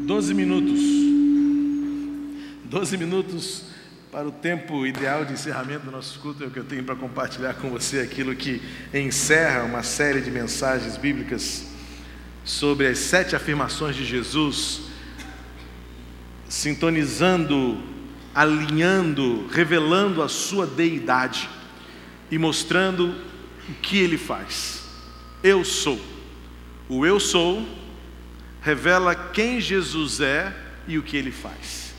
12 minutos. 12 minutos para o tempo ideal de encerramento do nosso culto. É o que eu tenho para compartilhar com você, aquilo que encerra uma série de mensagens bíblicas sobre as 7 afirmações de Jesus, sintonizando, alinhando, revelando a sua deidade e mostrando o que ele faz. Eu sou. O eu sou revela quem Jesus é e o que ele faz.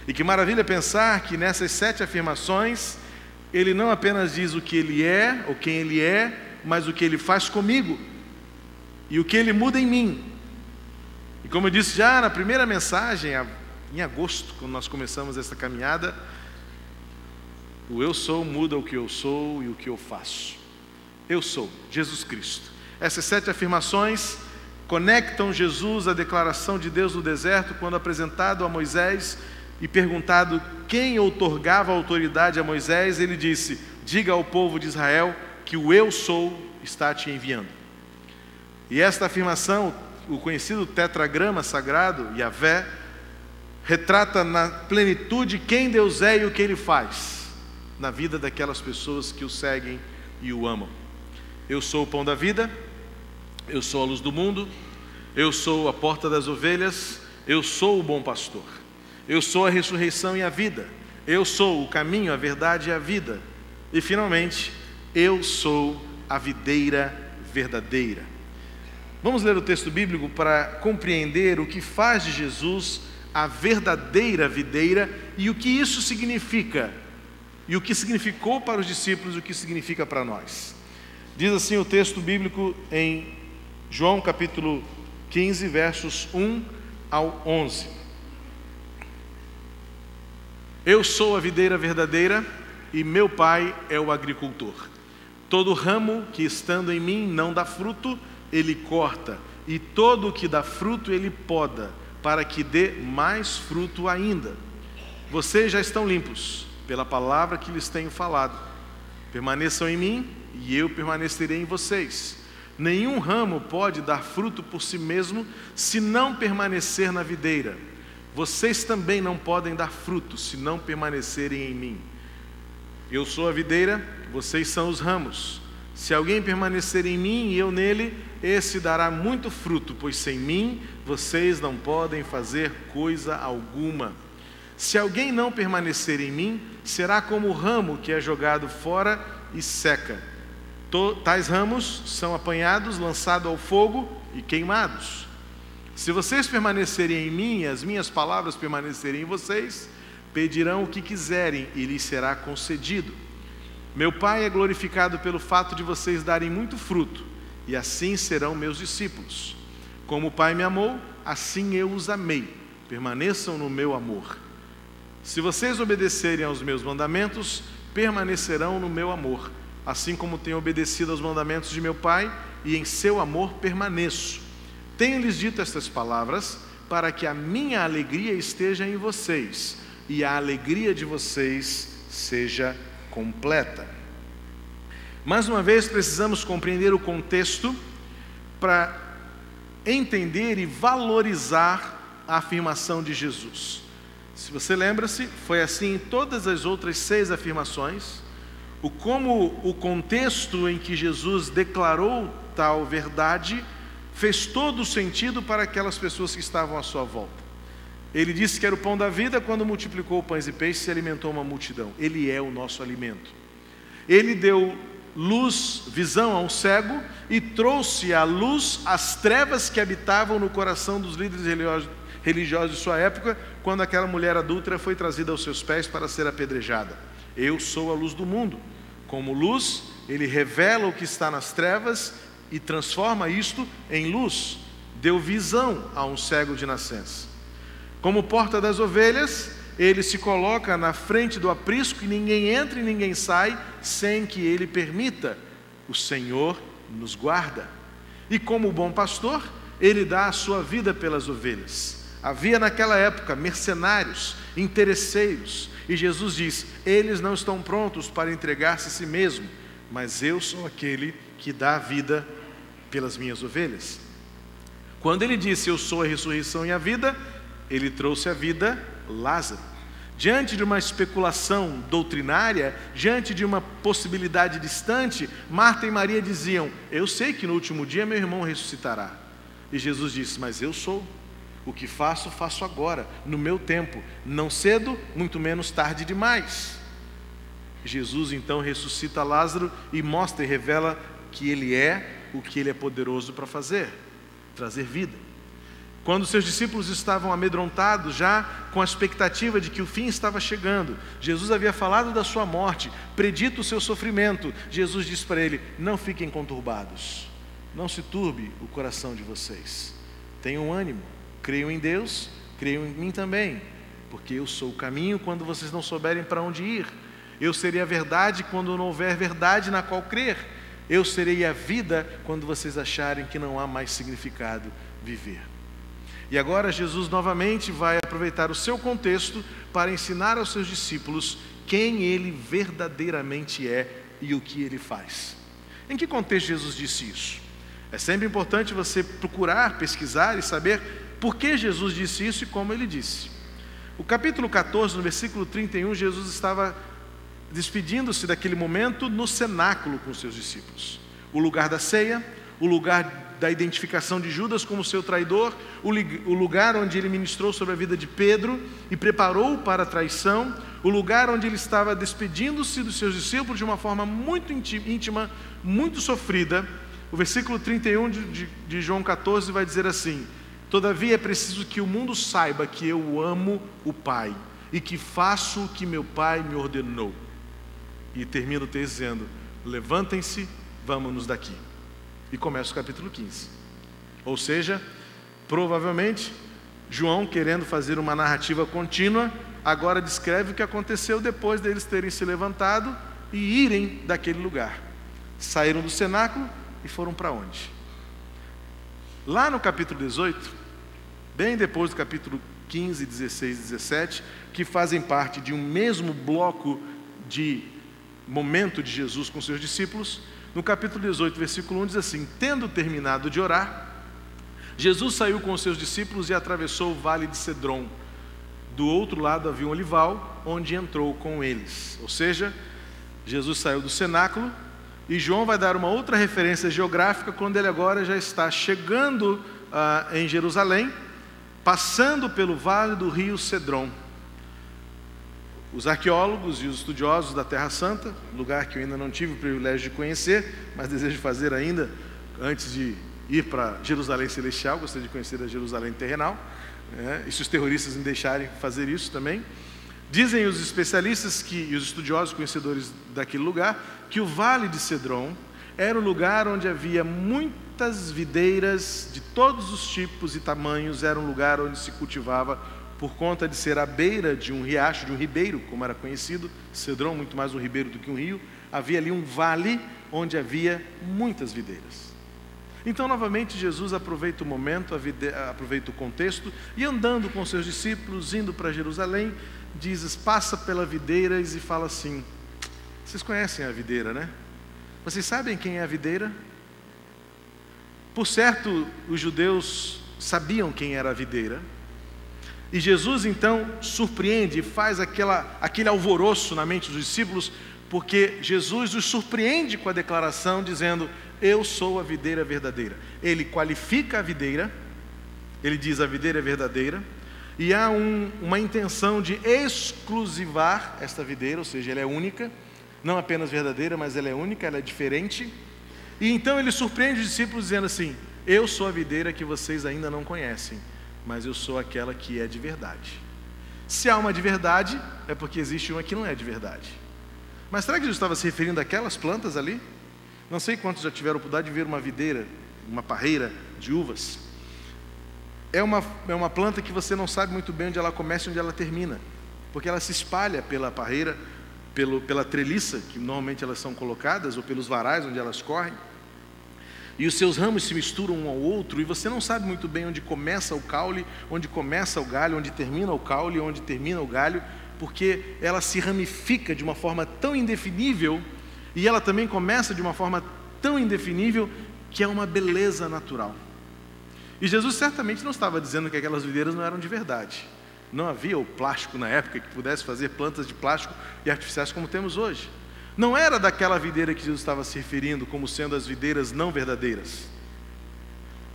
E que maravilha pensar que nessas 7 afirmações ele não apenas diz o que ele é ou quem ele é, mas o que ele faz comigo e o que ele muda em mim. E como eu disse já na primeira mensagem, em agosto, quando nós começamos essa caminhada, o eu sou muda o que eu sou e o que eu faço. Eu sou Jesus Cristo. Essas 7 afirmações conectam Jesus à declaração de Deus no deserto, quando apresentado a Moisés e perguntado quem outorgava autoridade a Moisés, ele disse: diga ao povo de Israel que o eu sou está te enviando. E esta afirmação, o conhecido tetragrama sagrado, Yahvé, retrata na plenitude quem Deus é e o que Ele faz na vida daquelas pessoas que o seguem e o amam. Eu sou o pão da vida, eu sou a luz do mundo, eu sou a porta das ovelhas, eu sou o bom pastor, eu sou a ressurreição e a vida, eu sou o caminho, a verdade e a vida, e finalmente, eu sou a videira verdadeira. Vamos ler o texto bíblico para compreender o que faz de Jesus a verdadeira videira e o que isso significa, e o que significou para os discípulos e o que significa para nós. Diz assim o texto bíblico em João capítulo 15, versos 1 ao 11. Eu sou a videira verdadeira e meu pai é o agricultor. Todo ramo que estando em mim não dá fruto, ele corta, e todo o que dá fruto ele poda, para que dê mais fruto ainda. Vocês já estão limpos pela palavra que lhes tenho falado. Permaneçam em mim e eu permanecerei em vocês. Nenhum ramo pode dar fruto por si mesmo se não permanecer na videira. Vocês também não podem dar fruto se não permanecerem em mim. Eu sou a videira, vocês são os ramos. Se alguém permanecer em mim e eu nele, esse dará muito fruto, pois sem mim vocês não podem fazer coisa alguma. Se alguém não permanecer em mim, será como o ramo que é jogado fora e seca. Tais ramos são apanhados, lançados ao fogo e queimados. Se vocês permanecerem em mim e as minhas palavras permanecerem em vocês, pedirão o que quiserem e lhes será concedido. Meu Pai é glorificado pelo fato de vocês darem muito fruto, e assim serão meus discípulos. Como o Pai me amou, assim eu os amei. Permaneçam no meu amor. Se vocês obedecerem aos meus mandamentos, permanecerão no meu amor, assim como tenho obedecido aos mandamentos de meu Pai, e em seu amor permaneço. Tenho-lhes dito estas palavras, para que a minha alegria esteja em vocês, e a alegria de vocês seja completa. Mais uma vez, precisamos compreender o contexto para entender e valorizar a afirmação de Jesus. Se você lembra-se, foi assim em todas as outras 6 afirmações, como o contexto em que Jesus declarou tal verdade fez todo o sentido para aquelas pessoas que estavam à sua volta. Ele disse que era o pão da vida quando multiplicou pães e peixes e alimentou uma multidão. Ele é o nosso alimento. Ele deu luz, visão a um cego e trouxe à luz as trevas que habitavam no coração dos líderes religiosos de sua época, quando aquela mulher adúltera foi trazida aos seus pés para ser apedrejada. Eu sou a luz do mundo. Como luz, ele revela o que está nas trevas e transforma isto em luz. Deu visão a um cego de nascença. Como porta das ovelhas, ele se coloca na frente do aprisco e ninguém entra e ninguém sai sem que ele permita. O Senhor nos guarda. E como bom pastor, ele dá a sua vida pelas ovelhas. Havia naquela época mercenários, interesseiros, e Jesus diz: eles não estão prontos para entregar-se a si mesmo, mas eu sou aquele que dá a vida pelas minhas ovelhas. Quando ele disse eu sou a ressurreição e a vida, ele trouxe à vida Lázaro. Diante de uma especulação doutrinária, diante de uma possibilidade distante, Marta e Maria diziam: eu sei que no último dia meu irmão ressuscitará. E Jesus disse: mas eu sou. O que faço, faço agora, no meu tempo, não cedo, muito menos tarde demais. Jesus então ressuscita Lázaro e mostra e revela que ele é o que ele é poderoso para fazer, trazer vida. Quando seus discípulos estavam amedrontados, já com a expectativa de que o fim estava chegando, Jesus havia falado da sua morte, predito o seu sofrimento. Jesus disse para ele: não fiquem conturbados, não se turbe o coração de vocês, tenham ânimo, creiam em Deus, creiam em mim também, porque eu sou o caminho quando vocês não souberem para onde ir, eu serei a verdade quando não houver verdade na qual crer, eu serei a vida quando vocês acharem que não há mais significado viver. E agora Jesus novamente vai aproveitar o seu contexto para ensinar aos seus discípulos quem ele verdadeiramente é e o que ele faz. Em que contexto Jesus disse isso? É sempre importante você procurar, pesquisar e saber por que Jesus disse isso e como ele disse. O capítulo 14, no versículo 31, Jesus estava despedindo-se daquele momento no cenáculo com os seus discípulos. O lugar da ceia, o lugar da identificação de Judas como seu traidor, o lugar onde ele ministrou sobre a vida de Pedro e preparou para a traição, o lugar onde ele estava despedindo-se dos seus discípulos de uma forma muito íntima, muito sofrida. O versículo 31 de João 14 vai dizer assim: todavia é preciso que o mundo saiba que eu amo o Pai e que faço o que meu Pai me ordenou. E termina o texto dizendo: levantem-se, vamos-nos daqui. E começa o capítulo 15. Ou seja, provavelmente, João, querendo fazer uma narrativa contínua, agora descreve o que aconteceu depois deles terem se levantado e irem daquele lugar. Saíram do cenáculo e foram para onde? Lá no capítulo 18, bem depois do capítulo 15, 16 e 17, que fazem parte de um mesmo bloco de momento de Jesus com seus discípulos, no capítulo 18, versículo 1 diz assim: tendo terminado de orar, Jesus saiu com os seus discípulos e atravessou o vale de Cedron. Do outro lado havia um olival, onde entrou com eles. Ou seja, Jesus saiu do cenáculo, e João vai dar uma outra referência geográfica quando ele agora já está chegando em Jerusalém, passando pelo vale do rio Cedron. Os arqueólogos e os estudiosos da Terra Santa, lugar que eu ainda não tive o privilégio de conhecer, mas desejo fazer ainda antes de ir para Jerusalém Celestial, gostaria de conhecer a Jerusalém terrenal, e se os terroristas me deixarem fazer isso também. Dizem os especialistas e os estudiosos conhecedores daquele lugar que o Vale de Cedron era o lugar onde havia muitas videiras de todos os tipos e tamanhos, era um lugar onde se cultivava, por conta de ser à beira de um riacho, de um ribeiro, como era conhecido, Cedron, muito mais um ribeiro do que um rio, havia ali um vale onde havia muitas videiras. Então, novamente, Jesus aproveita o momento, aproveita o contexto, e andando com seus discípulos, indo para Jerusalém, passa pela videiras e fala assim: vocês conhecem a videira, né? Vocês sabem quem é a videira? Por certo, os judeus sabiam quem era a videira, e Jesus então surpreende e faz aquele alvoroço na mente dos discípulos, porque Jesus os surpreende com a declaração dizendo: eu sou a videira verdadeira. Ele qualifica a videira, ele diz: a videira é verdadeira, e há uma intenção de exclusivar esta videira, ou seja, ela é única, não apenas verdadeira, mas ela é única, ela é diferente. E então ele surpreende os discípulos dizendo assim: eu sou a videira que vocês ainda não conhecem, mas eu sou aquela que é de verdade. Se há uma de verdade, é porque existe uma que não é de verdade. Mas será que Jesus estava se referindo àquelas plantas ali? Não sei quantos já tiveram a oportunidade de ver uma videira, uma parreira de uvas. É uma planta que você não sabe muito bem onde ela começa e onde ela termina, porque ela se espalha pela parreira, pela treliça, que normalmente elas são colocadas, ou pelos varais onde elas correm, e os seus ramos se misturam um ao outro, e você não sabe muito bem onde começa o caule, onde começa o galho, onde termina o caule, onde termina o galho, porque ela se ramifica de uma forma tão indefinível, e ela também começa de uma forma tão indefinível, que é uma beleza natural. E Jesus certamente não estava dizendo que aquelas videiras não eram de verdade. Não havia o plástico na época que pudesse fazer plantas de plástico e artificiais como temos hoje. Não era daquela videira que Jesus estava se referindo como sendo as videiras não verdadeiras.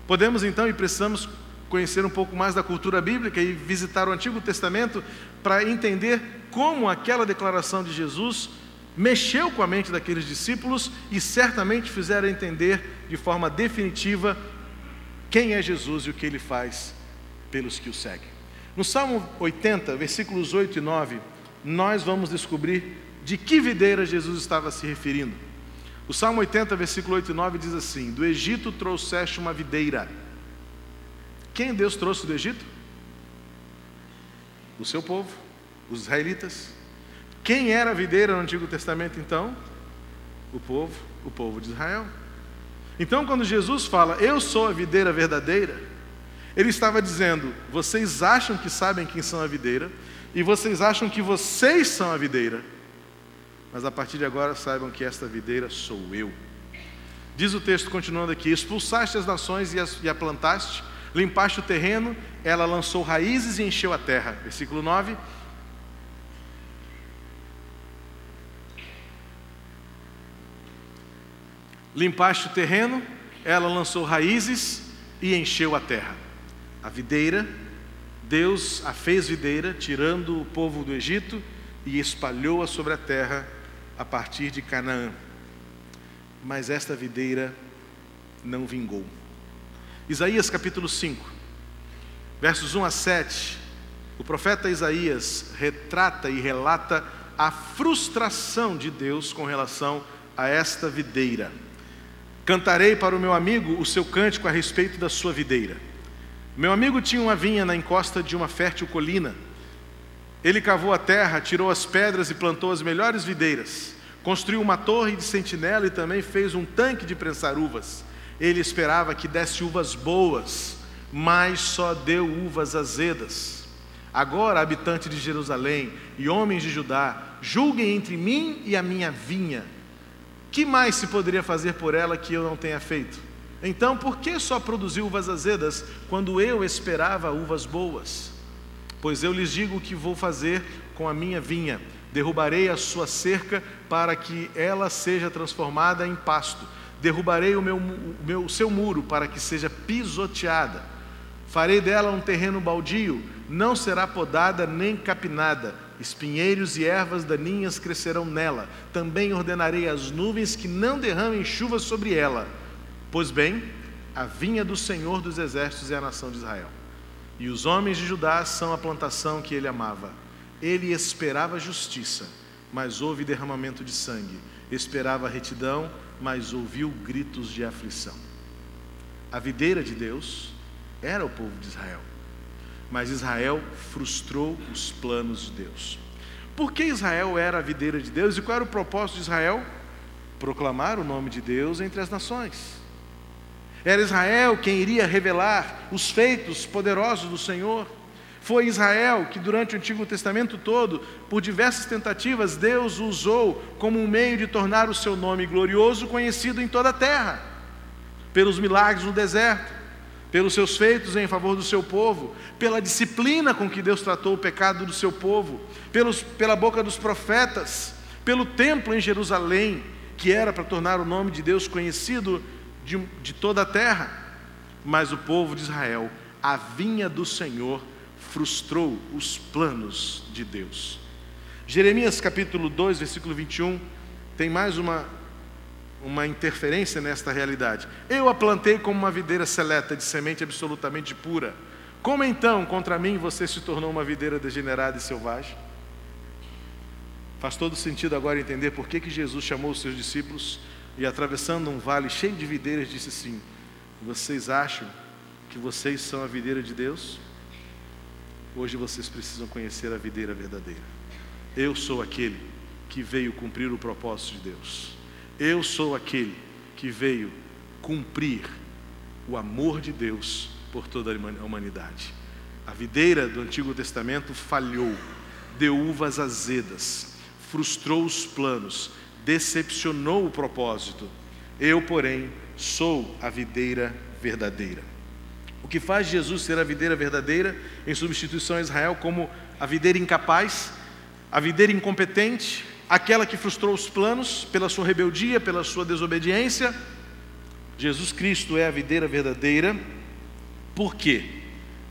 Podemos então e precisamos conhecer um pouco mais da cultura bíblica e visitar o Antigo Testamento para entender como aquela declaração de Jesus mexeu com a mente daqueles discípulos e certamente fizeram entender de forma definitiva quem é Jesus e o que Ele faz pelos que o seguem. No Salmo 80, versículos 8 e 9, nós vamos descobrir de que videira Jesus estava se referindo. O Salmo 80, versículo 8 e 9 diz assim: do Egito trouxeste uma videira. Quem Deus trouxe do Egito? O seu povo, os israelitas. Quem era a videira no Antigo Testamento então? O povo de Israel. Então quando Jesus fala, eu sou a videira verdadeira, Ele estava dizendo, vocês acham que sabem quem são a videira, e vocês acham que vocês são a videira, mas a partir de agora saibam que esta videira sou eu. Diz o texto continuando aqui, expulsaste as nações e a plantaste, limpaste o terreno, ela lançou raízes e encheu a terra. Versículo 9. Limpaste o terreno, ela lançou raízes e encheu a terra. A videira, Deus a fez videira, tirando o povo do Egito e espalhou-a sobre a terra a partir de Canaã. Mas esta videira não vingou. Isaías capítulo 5, versos 1 a 7, o profeta Isaías retrata e relata a frustração de Deus com relação a esta videira. Cantarei para o meu amigo o seu cântico a respeito da sua videira. Meu amigo tinha uma vinha na encosta de uma fértil colina. Ele cavou a terra, tirou as pedras e plantou as melhores videiras. Construiu uma torre de sentinela e também fez um tanque de prensar uvas. Ele esperava que desse uvas boas, mas só deu uvas azedas. Agora, habitante de Jerusalém e homens de Judá, julguem entre mim e a minha vinha. Que mais se poderia fazer por ela que eu não tenha feito? Então, por que só produziu uvas azedas quando eu esperava uvas boas? Pois eu lhes digo o que vou fazer com a minha vinha. Derrubarei a sua cerca para que ela seja transformada em pasto. Derrubarei o seu muro para que seja pisoteada. Farei dela um terreno baldio, não será podada nem capinada. Espinheiros e ervas daninhas crescerão nela. Também ordenarei às nuvens que não derramem chuva sobre ela. Pois bem, a vinha do Senhor dos Exércitos é a nação de Israel. E os homens de Judá são a plantação que ele amava. Ele esperava justiça, mas houve derramamento de sangue. Esperava retidão, mas ouviu gritos de aflição. A videira de Deus era o povo de Israel. Mas Israel frustrou os planos de Deus. Por que Israel era a videira de Deus? E qual era o propósito de Israel? Proclamar o nome de Deus entre as nações. Era Israel quem iria revelar os feitos poderosos do Senhor. Foi Israel que durante o Antigo Testamento todo, por diversas tentativas, Deus usou como um meio de tornar o seu nome glorioso conhecido em toda a terra. Pelos milagres no deserto, pelos seus feitos em favor do seu povo, pela disciplina com que Deus tratou o pecado do seu povo, pela boca dos profetas, pelo templo em Jerusalém, que era para tornar o nome de Deus conhecido de toda a terra. Mas o povo de Israel, a vinha do Senhor, frustrou os planos de Deus. Jeremias capítulo 2, versículo 21, tem mais uma interferência nesta realidade. Eu a plantei como uma videira seleta, de semente absolutamente pura. Como então, contra mim, você se tornou uma videira degenerada e selvagem? Faz todo sentido agora entender por que Jesus chamou os seus discípulos e, atravessando um vale cheio de videiras, disse assim: vocês acham que vocês são a videira de Deus? Hoje vocês precisam conhecer a videira verdadeira. Eu sou aquele que veio cumprir o propósito de Deus. Eu sou aquele que veio cumprir o amor de Deus por toda a humanidade. A videira do Antigo Testamento falhou, deu uvas azedas, frustrou os planos, decepcionou o propósito. Eu, porém, sou a videira verdadeira. O que faz Jesus ser a videira verdadeira, em substituição a Israel como a videira incapaz, a videira incompetente, aquela que frustrou os planos pela sua rebeldia, pela sua desobediência. Jesus Cristo é a videira verdadeira, porque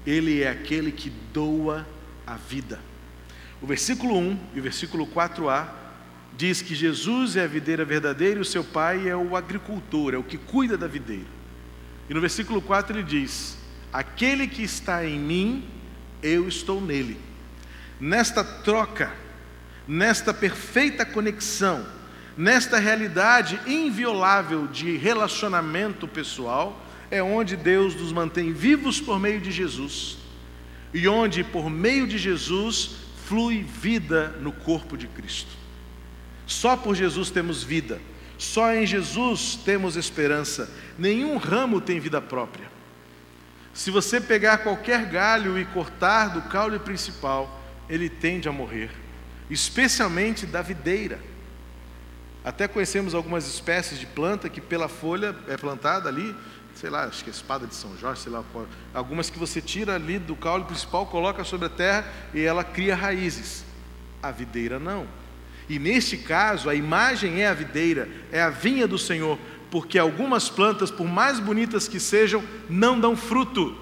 Ele é aquele que doa a vida. O versículo 1 e o versículo 4a diz que Jesus é a videira verdadeira e o seu pai é o agricultor, é o que cuida da videira. E no versículo 4 ele diz: aquele que está em mim, eu estou nele. Nesta troca, nesta perfeita conexão, nesta realidade inviolável de relacionamento pessoal, é onde Deus nos mantém vivos por meio de Jesus, e onde por meio de Jesus flui vida no corpo de Cristo. Só por Jesus temos vida, só em Jesus temos esperança. Nenhum ramo tem vida própria. Se você pegar qualquer galho e cortar do caule principal, ele tende a morrer, especialmente da videira. Até conhecemos algumas espécies de planta que pela folha é plantada ali, sei lá, acho que é espada de São Jorge, sei lá qual. Algumas que você tira ali do caule principal, coloca sobre a terra e ela cria raízes. A videira não. E neste caso, a imagem é a videira, é a vinha do Senhor, porque algumas plantas, por mais bonitas que sejam, não dão fruto.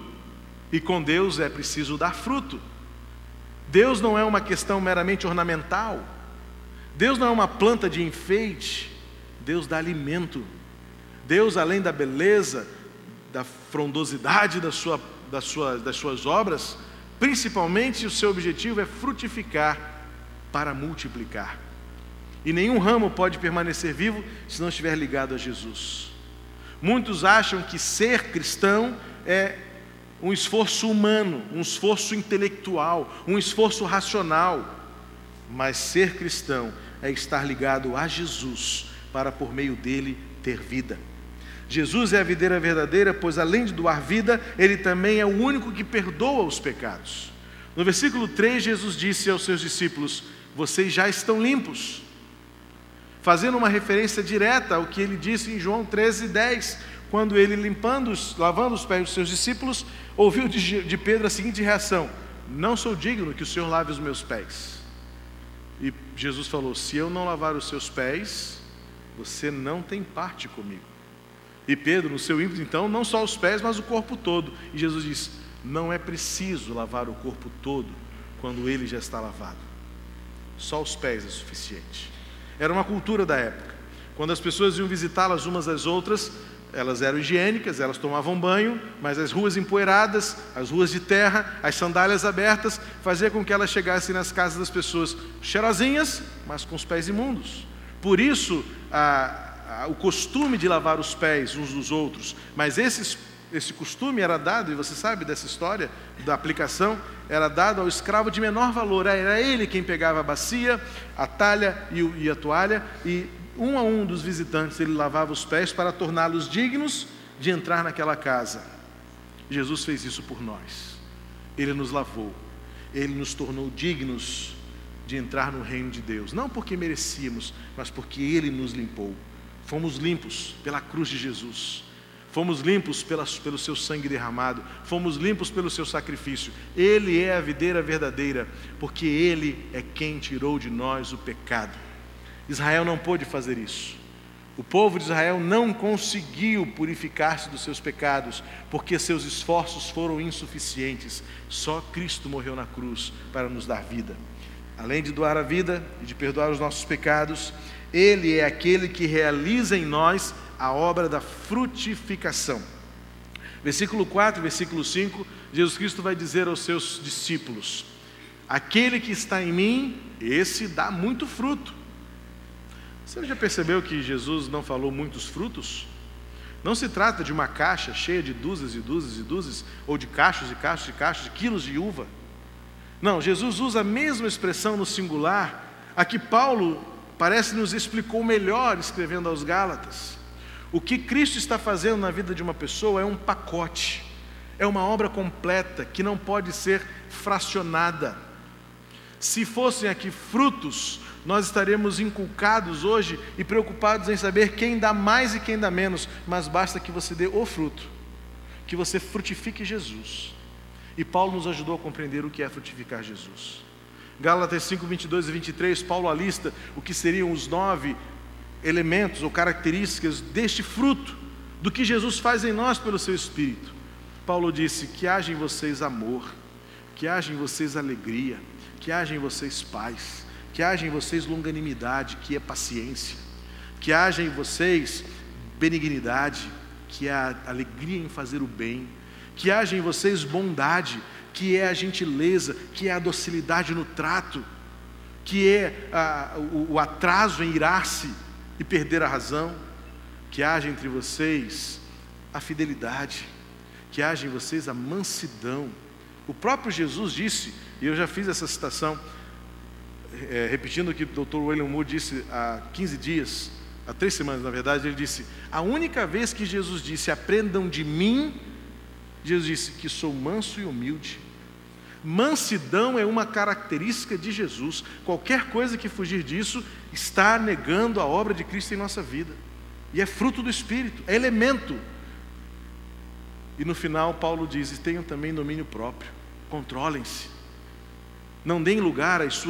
E com Deus é preciso dar fruto. Deus não é uma questão meramente ornamental. Deus não é uma planta de enfeite. Deus dá alimento. Deus, além da beleza, da frondosidade das suas obras, principalmente o seu objetivo é frutificar para multiplicar. E nenhum ramo pode permanecer vivo se não estiver ligado a Jesus. Muitos acham que ser cristão é um esforço humano, um esforço intelectual, um esforço racional. Mas ser cristão é estar ligado a Jesus, para por meio dele ter vida. Jesus é a videira verdadeira, pois além de doar vida, ele também é o único que perdoa os pecados. No versículo 3, Jesus disse aos seus discípulos: vocês já estão limpos, fazendo uma referência direta ao que ele disse em João 13:10, quando ele lavando os pés dos seus discípulos, ouviu de Pedro a seguinte reação: não sou digno que o Senhor lave os meus pés. E Jesus falou: se eu não lavar os seus pés, você não tem parte comigo. E Pedro, no seu ímpeto, então, não só os pés, mas o corpo todo. E Jesus disse: não é preciso lavar o corpo todo quando ele já está lavado. Só os pés é suficiente. Era uma cultura da época. Quando as pessoas iam visitá-las umas às outras, elas eram higiênicas, elas tomavam banho, mas as ruas empoeiradas, as ruas de terra, as sandálias abertas, fazia com que elas chegassem nas casas das pessoas cheirosinhas, mas com os pés imundos. Por isso, o costume de lavar os pés uns dos outros, mas esse costume era dado, e você sabe dessa história, da aplicação, era dado ao escravo de menor valor. Era ele quem pegava a bacia, a talha e a toalha, e um a um dos visitantes ele lavava os pés para torná-los dignos de entrar naquela casa. Jesus fez isso por nós. Ele nos lavou, ele nos tornou dignos de entrar no reino de Deus, não porque merecíamos, mas porque ele nos limpou. Fomos limpos pela cruz de Jesus. Fomos limpos pelo seu sangue derramado. Fomos limpos pelo seu sacrifício. Ele é a videira verdadeira, porque ele é quem tirou de nós o pecado. Israel não pôde fazer isso. O povo de Israel não conseguiu purificar-se dos seus pecados, porque seus esforços foram insuficientes. Só Cristo morreu na cruz para nos dar vida. Além de doar a vida e de perdoar os nossos pecados, ele é aquele que realiza em nós a obra da frutificação. Versículo 4, versículo 5, Jesus Cristo vai dizer aos seus discípulos: aquele que está em mim, esse dá muito fruto. Você já percebeu que Jesus não falou muitos frutos? Não se trata de uma caixa cheia de dúzias e dúzias e dúzias, ou de cachos e cachos e cachos, de quilos de uva. Não, Jesus usa a mesma expressão no singular, a que Paulo parece nos explicou melhor escrevendo aos Gálatas. O que Cristo está fazendo na vida de uma pessoa é um pacote, é uma obra completa que não pode ser fracionada. Se fossem aqui frutos, nós estaremos inculcados hoje e preocupados em saber quem dá mais e quem dá menos, mas basta que você dê o fruto, que você frutifique Jesus. E Paulo nos ajudou a compreender o que é frutificar Jesus. Gálatas 5, 22 e 23, Paulo alista o que seriam os 9 elementos ou características deste fruto, do que Jesus faz em nós pelo seu Espírito. Paulo disse: que haja em vocês amor, que haja em vocês alegria, que haja em vocês paz, que haja em vocês longanimidade, que é paciência, que haja em vocês benignidade, que é a alegria em fazer o bem, que haja em vocês bondade, que é a gentileza, que é a docilidade no trato, que é o atraso em irar-se e perder a razão, que haja entre vocês a fidelidade, que haja em vocês a mansidão. O próprio Jesus disse, e eu já fiz essa citação, repetindo o que o Dr. William Moore disse há 15 dias, há 3 semanas na verdade, ele disse: a única vez que Jesus disse aprendam de mim, Jesus disse que sou manso e humilde. Mansidão é uma característica de Jesus. Qualquer coisa que fugir disso está negando a obra de Cristo em nossa vida, e é fruto do Espírito, é elemento. E no final Paulo diz: tenham também domínio próprio, controlem-se, não deem lugar aos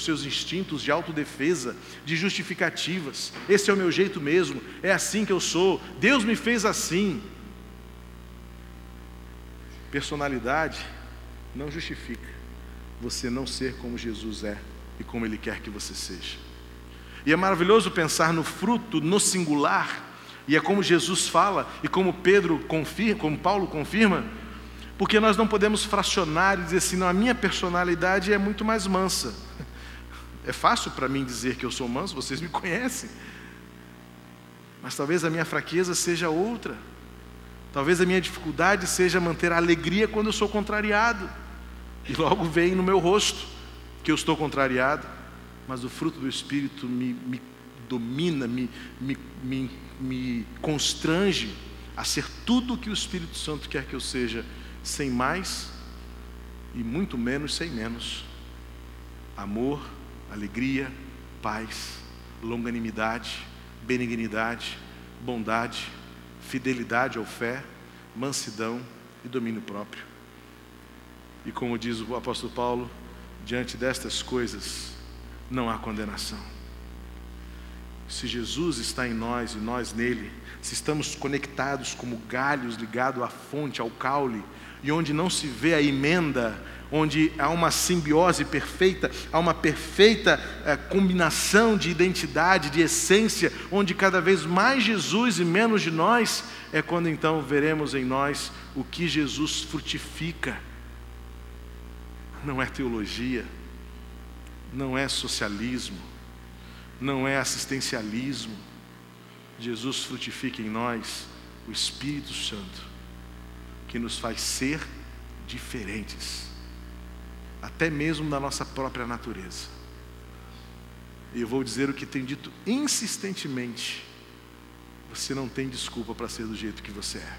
seus instintos de autodefesa, de justificativas. Esse é o meu jeito mesmo, é assim que eu sou, Deus me fez assim. Personalidade não justifica você não ser como Jesus é e como Ele quer que você seja. E é maravilhoso pensar no fruto, no singular, e é como Jesus fala, e como Pedro confirma, como Paulo confirma, porque nós não podemos fracionar e dizer assim: não, a minha personalidade é muito mais mansa. É fácil para mim dizer que eu sou manso, vocês me conhecem, mas talvez a minha fraqueza seja outra. Talvez a minha dificuldade seja manter a alegria quando eu sou contrariado, e logo vem no meu rosto que eu estou contrariado, mas o fruto do Espírito me domina, me constrange a ser tudo o que o Espírito Santo quer que eu seja, sem mais e muito menos sem menos. Amor, alegria, paz, longanimidade, benignidade, bondade, fidelidade ou fé, mansidão e domínio próprio. E como diz o apóstolo Paulo, diante destas coisas não há condenação. Se Jesus está em nós e nós nele, se estamos conectados como galhos ligados à fonte, ao caule, e onde não se vê a emenda, onde há uma simbiose perfeita, há uma perfeita combinação de identidade, de essência, onde cada vez mais Jesus e menos de nós, é quando então veremos em nós o que Jesus frutifica. Não é teologia, não é socialismo, não é assistencialismo. Jesus frutifica em nós o Espírito Santo, que nos faz ser diferentes, até mesmo da nossa própria natureza. E eu vou dizer o que tenho dito insistentemente: você não tem desculpa para ser do jeito que você é.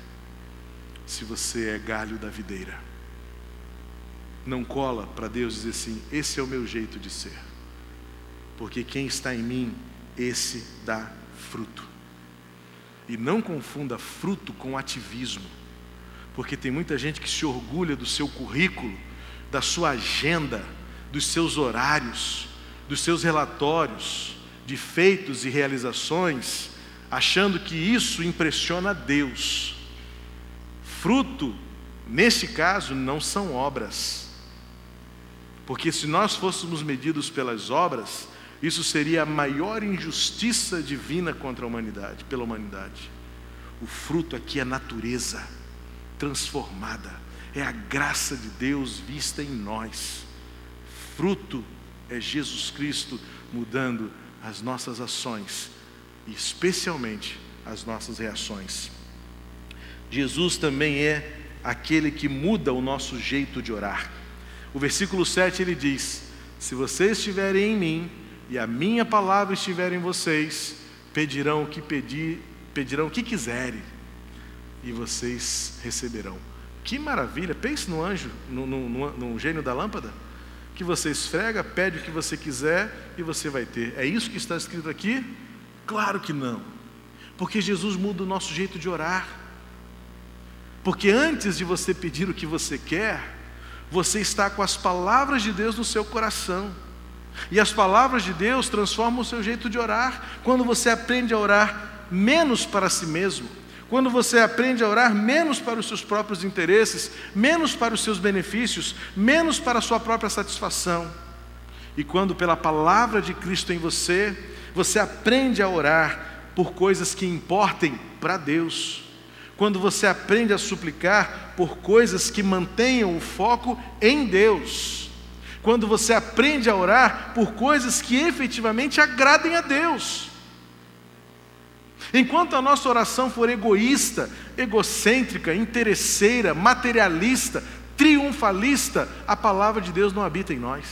Se você é galho da videira, não cola para Deus dizer assim: esse é o meu jeito de ser, porque quem está em mim, esse dá fruto. E não confunda fruto com ativismo, porque tem muita gente que se orgulha do seu currículo, da sua agenda, dos seus horários, dos seus relatórios de feitos e realizações, achando que isso impressiona a Deus. Fruto, nesse caso, não são obras, porque se nós fôssemos medidos pelas obras, isso seria a maior injustiça divina contra a humanidade, pela humanidade. O fruto aqui é a natureza transformada, é a graça de Deus vista em nós. Fruto é Jesus Cristo mudando as nossas ações e especialmente as nossas reações. Jesus também é aquele que muda o nosso jeito de orar. O versículo 7 ele diz: se vocês estiverem em mim e a minha palavra estiver em vocês, pedirão o que quiserem e vocês receberão. Que maravilha! Pense no anjo, no gênio da lâmpada, que você esfrega, pede o que você quiser e você vai ter. É isso que está escrito aqui? Claro que não, porque Jesus muda o nosso jeito de orar. Porque antes de você pedir o que você quer, você está com as palavras de Deus no seu coração. E as palavras de Deus transformam o seu jeito de orar. Quando você aprende a orar menos para si mesmo, quando você aprende a orar menos para os seus próprios interesses, menos para os seus benefícios, menos para a sua própria satisfação. E quando pela palavra de Cristo em você, você aprende a orar por coisas que importem para Deus. Quando você aprende a suplicar por coisas que mantenham o foco em Deus. Quando você aprende a orar por coisas que efetivamente agradem a Deus. Enquanto a nossa oração for egoísta, egocêntrica, interesseira, materialista, triunfalista, a palavra de Deus não habita em nós.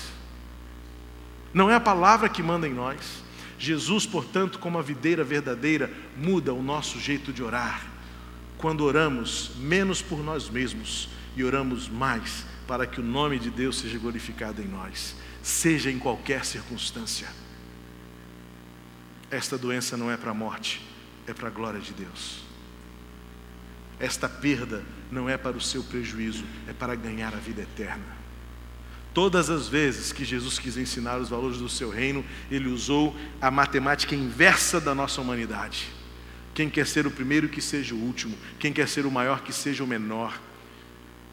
Não é a palavra que manda em nós. Jesus, portanto, como a videira verdadeira, muda o nosso jeito de orar. Quando oramos menos por nós mesmos e oramos mais para que o nome de Deus seja glorificado em nós, seja em qualquer circunstância. Esta doença não é para a morte, é para a glória de Deus. Esta perda não é para o seu prejuízo, é para ganhar a vida eterna. Todas as vezes que Jesus quis ensinar os valores do seu reino, Ele usou a matemática inversa da nossa humanidade. Quem quer ser o primeiro, que seja o último. Quem quer ser o maior, que seja o menor.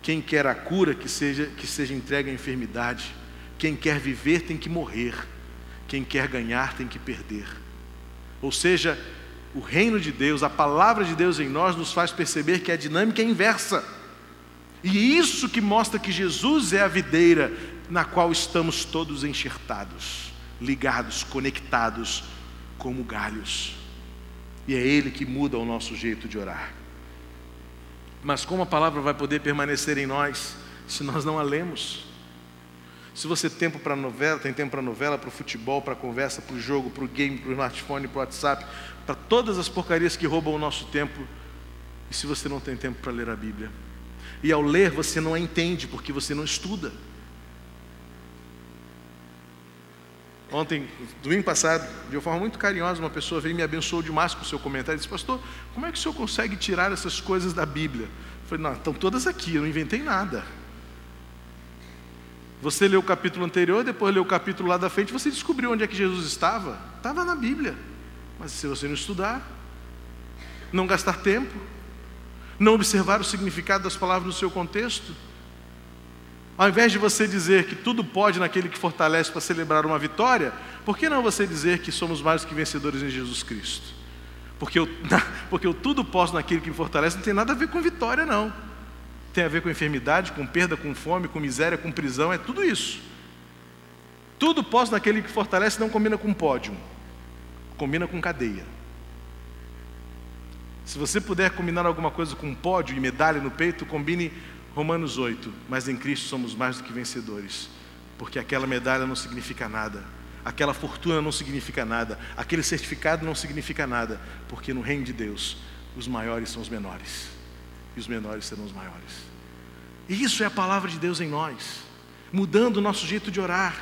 Quem quer a cura, que seja entregue à enfermidade. Quem quer viver, tem que morrer. Quem quer ganhar, tem que perder. Ou seja, o reino de Deus, a palavra de Deus em nós, nos faz perceber que a dinâmica é inversa. E isso que mostra que Jesus é a videira na qual estamos todos enxertados, ligados, conectados como galhos. E é Ele que muda o nosso jeito de orar. Mas como a palavra vai poder permanecer em nós se nós não a lemos? Se você tem tempo para novela, para o futebol, para a conversa, para o jogo, para o game, para o smartphone, para o WhatsApp, para todas as porcarias que roubam o nosso tempo, e se você não tem tempo para ler a Bíblia? E ao ler você não a entende, porque você não estuda. Ontem, domingo passado, de uma forma muito carinhosa, uma pessoa veio e me abençoou demais com o seu comentário e disse: pastor, como é que o senhor consegue tirar essas coisas da Bíblia? Eu falei: não, estão todas aqui, eu não inventei nada. Você leu o capítulo anterior, depois leu o capítulo lá da frente, você descobriu onde é que Jesus estava. Estava na Bíblia. Mas se você não estudar, não gastar tempo, não observar o significado das palavras no seu contexto, ao invés de você dizer que tudo pode naquele que fortalece para celebrar uma vitória, por que não você dizer que somos mais do que vencedores em Jesus Cristo? Porque eu tudo posso naquele que me fortalece não tem nada a ver com vitória, não. Tem a ver com enfermidade, com perda, com fome, com miséria, com prisão, é tudo isso. Tudo posso naquele que fortalece não combina com pódio, combina com cadeia. Se você puder combinar alguma coisa com pódio e medalha no peito, combine Romanos 8, mas em Cristo somos mais do que vencedores, porque aquela medalha não significa nada, aquela fortuna não significa nada, aquele certificado não significa nada, porque no reino de Deus, os maiores são os menores, e os menores serão os maiores. E isso é a palavra de Deus em nós, mudando o nosso jeito de orar,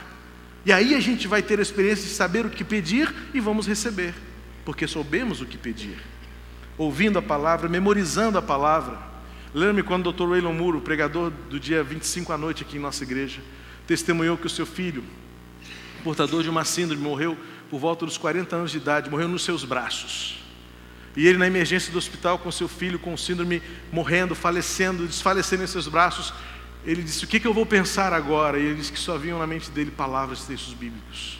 e aí a gente vai ter a experiência de saber o que pedir e vamos receber, porque soubemos o que pedir, ouvindo a palavra, memorizando a palavra. Lembro-me quando o Dr. Waylon Moore, o pregador do dia 25 à noite aqui em nossa igreja, testemunhou que o seu filho, portador de uma síndrome, morreu por volta dos 40 anos de idade, morreu nos seus braços. E ele na emergência do hospital com seu filho com síndrome, morrendo, falecendo, desfalecendo em seus braços, ele disse: o que eu vou pensar agora? E ele disse que só vinham na mente dele palavras de textos bíblicos.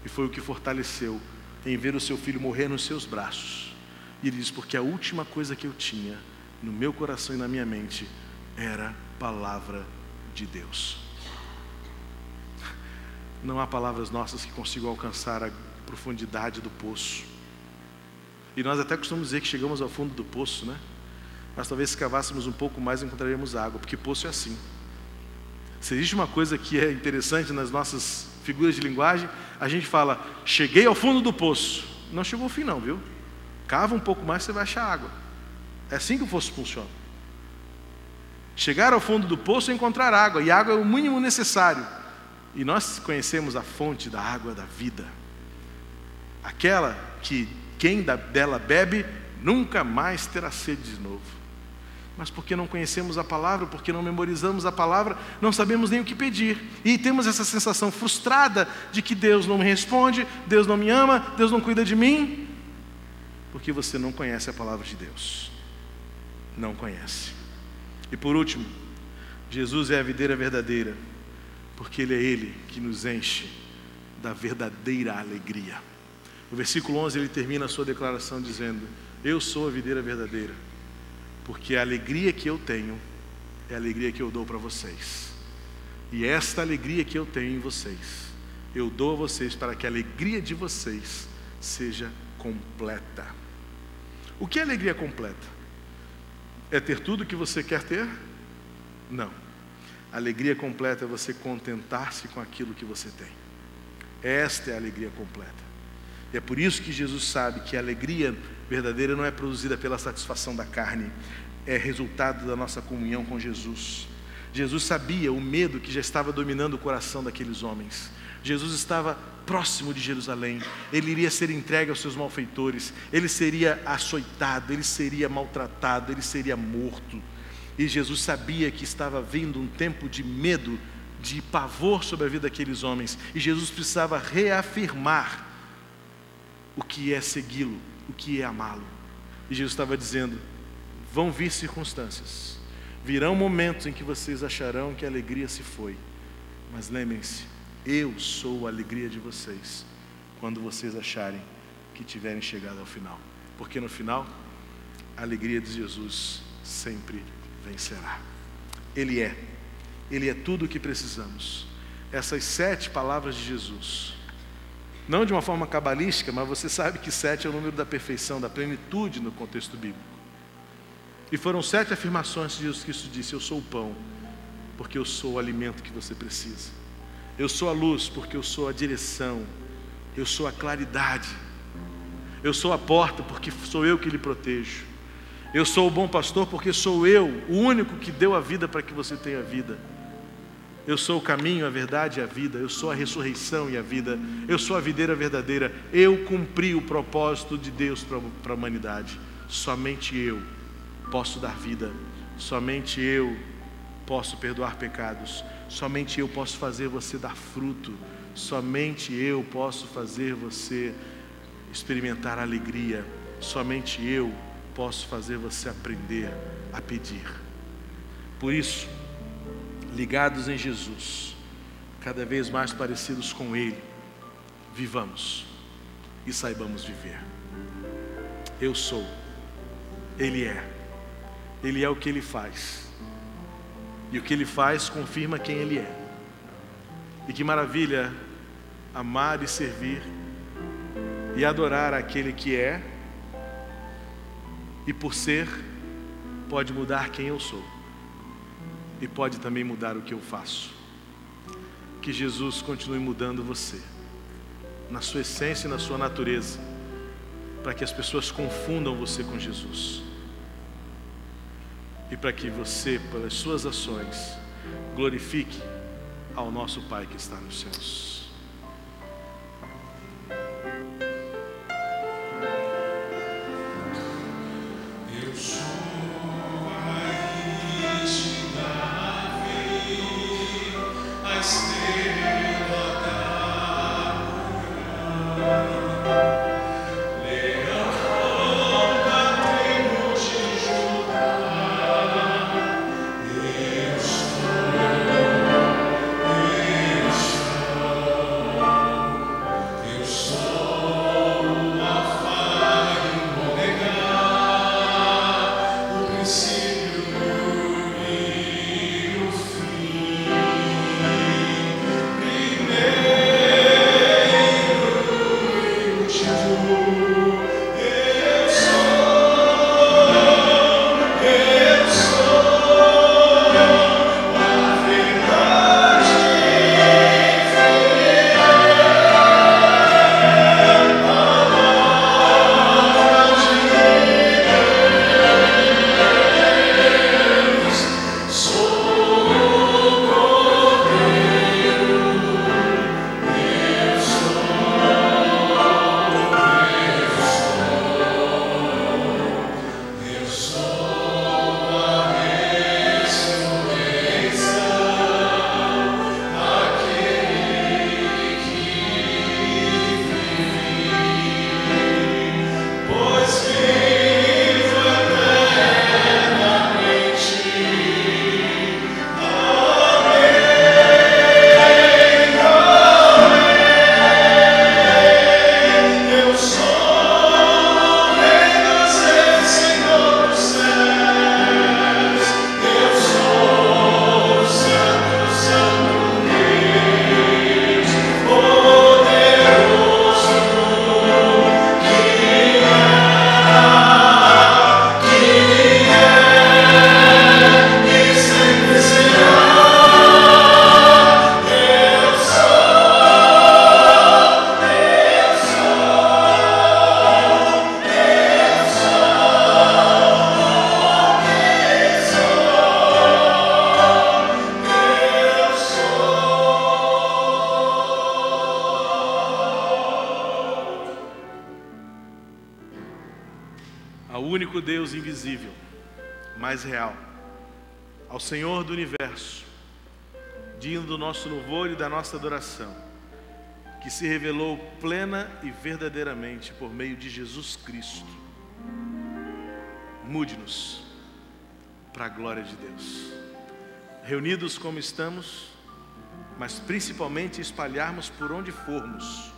E foi o que fortaleceu em ver o seu filho morrer nos seus braços. E ele disse: porque a última coisa que eu tinha no meu coração e na minha mente era a palavra de Deus. Não há palavras nossas que consigam alcançar a profundidade do poço. E nós até costumamos dizer que chegamos ao fundo do poço, né? Mas talvez se cavássemos um pouco mais encontraríamos água, porque poço é assim. Se existe uma coisa que é interessante nas nossas figuras de linguagem, a gente fala: cheguei ao fundo do poço. Não chegou ao fim não, viu? Cava um pouco mais, você vai achar água. É assim que o poço funciona. Chegar ao fundo do poço é encontrar água, e água é o mínimo necessário. E nós conhecemos a fonte da água da vida, aquela que quem dela bebe nunca mais terá sede de novo. Mas porque não conhecemos a palavra, porque não memorizamos a palavra, não sabemos nem o que pedir. E temos essa sensação frustrada de que Deus não me responde, Deus não me ama, Deus não cuida de mim, porque você não conhece a palavra de Deus. Não conhece. E por último, Jesus é a videira verdadeira, porque Ele que nos enche da verdadeira alegria. No versículo 11 ele termina a sua declaração dizendo: eu sou a videira verdadeira, porque a alegria que eu tenho é a alegria que eu dou para vocês. E esta alegria que eu tenho em vocês, eu dou a vocês para que a alegria de vocês seja completa. O que é alegria completa? É ter tudo o que você quer ter? Não. A alegria completa é você contentar-se com aquilo que você tem. Esta é a alegria completa. E é por isso que Jesus sabe que a alegria verdadeira não é produzida pela satisfação da carne, é resultado da nossa comunhão com Jesus. Jesus sabia o medo que já estava dominando o coração daqueles homens. Jesus estava próximo de Jerusalém, ele iria ser entregue aos seus malfeitores, ele seria açoitado, ele seria maltratado, ele seria morto. E Jesus sabia que estava vindo um tempo de medo, de pavor sobre a vida daqueles homens. E Jesus precisava reafirmar o que é segui-lo, o que é amá-lo. E Jesus estava dizendo: vão vir circunstâncias, virão momentos em que vocês acharão que a alegria se foi, mas lembrem-se, eu sou a alegria de vocês, quando vocês acharem que tiverem chegado ao final, porque no final, a alegria de Jesus sempre vencerá. Ele é tudo o que precisamos. Essas 7 palavras de Jesus, não de uma forma cabalística, mas você sabe que 7 é o número da perfeição, da plenitude no contexto bíblico. E foram 7 afirmações que Jesus Cristo disse: eu sou o pão, porque eu sou o alimento que você precisa. Eu sou a luz, porque eu sou a direção. Eu sou a claridade. Eu sou a porta, porque sou eu que lhe protejo. Eu sou o bom pastor, porque sou eu o único que deu a vida para que você tenha vida. Eu sou o caminho, a verdade e a vida. Eu sou a ressurreição e a vida. Eu sou a videira verdadeira. Eu cumpri o propósito de Deus para a humanidade. Somente eu posso dar vida. Somente eu posso perdoar pecados. Somente eu posso fazer você dar fruto. Somente eu posso fazer você experimentar alegria. Somente eu posso fazer você aprender a pedir. Por isso, ligados em Jesus, cada vez mais parecidos com Ele, vivamos e saibamos viver. Eu sou, Ele é o que Ele faz, e o que Ele faz confirma quem Ele é. E que maravilha amar e servir e adorar aquele que é, e por ser, pode mudar quem eu sou. E pode também mudar o que eu faço. Que Jesus continue mudando você, na sua essência e na sua natureza, para que as pessoas confundam você com Jesus. E para que você, pelas suas ações, glorifique ao nosso Pai que está nos céus. único Deus invisível, mais real, ao Senhor do universo, digno do nosso louvor e da nossa adoração, que se revelou plena e verdadeiramente por meio de Jesus Cristo. Mude-nos para a glória de Deus, reunidos como estamos, mas principalmente espalharmos por onde formos,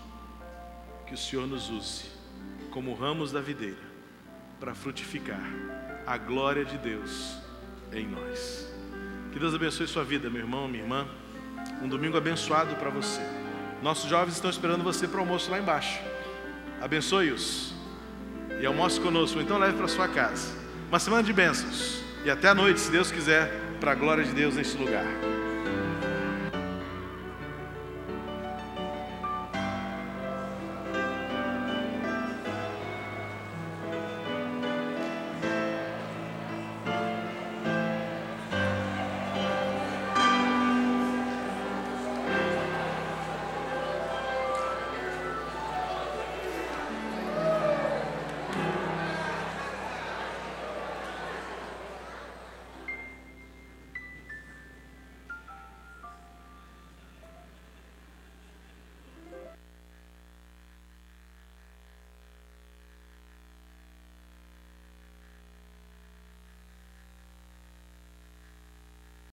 que o Senhor nos use como ramos da videira para frutificar a glória de Deus em nós. Que Deus abençoe sua vida, meu irmão, minha irmã. Um domingo abençoado para você. Nossos jovens estão esperando você para o almoço lá embaixo. Abençoe-os e almoce conosco, então leve para sua casa. Uma semana de bênçãos e até a noite, se Deus quiser, para a glória de Deus neste lugar.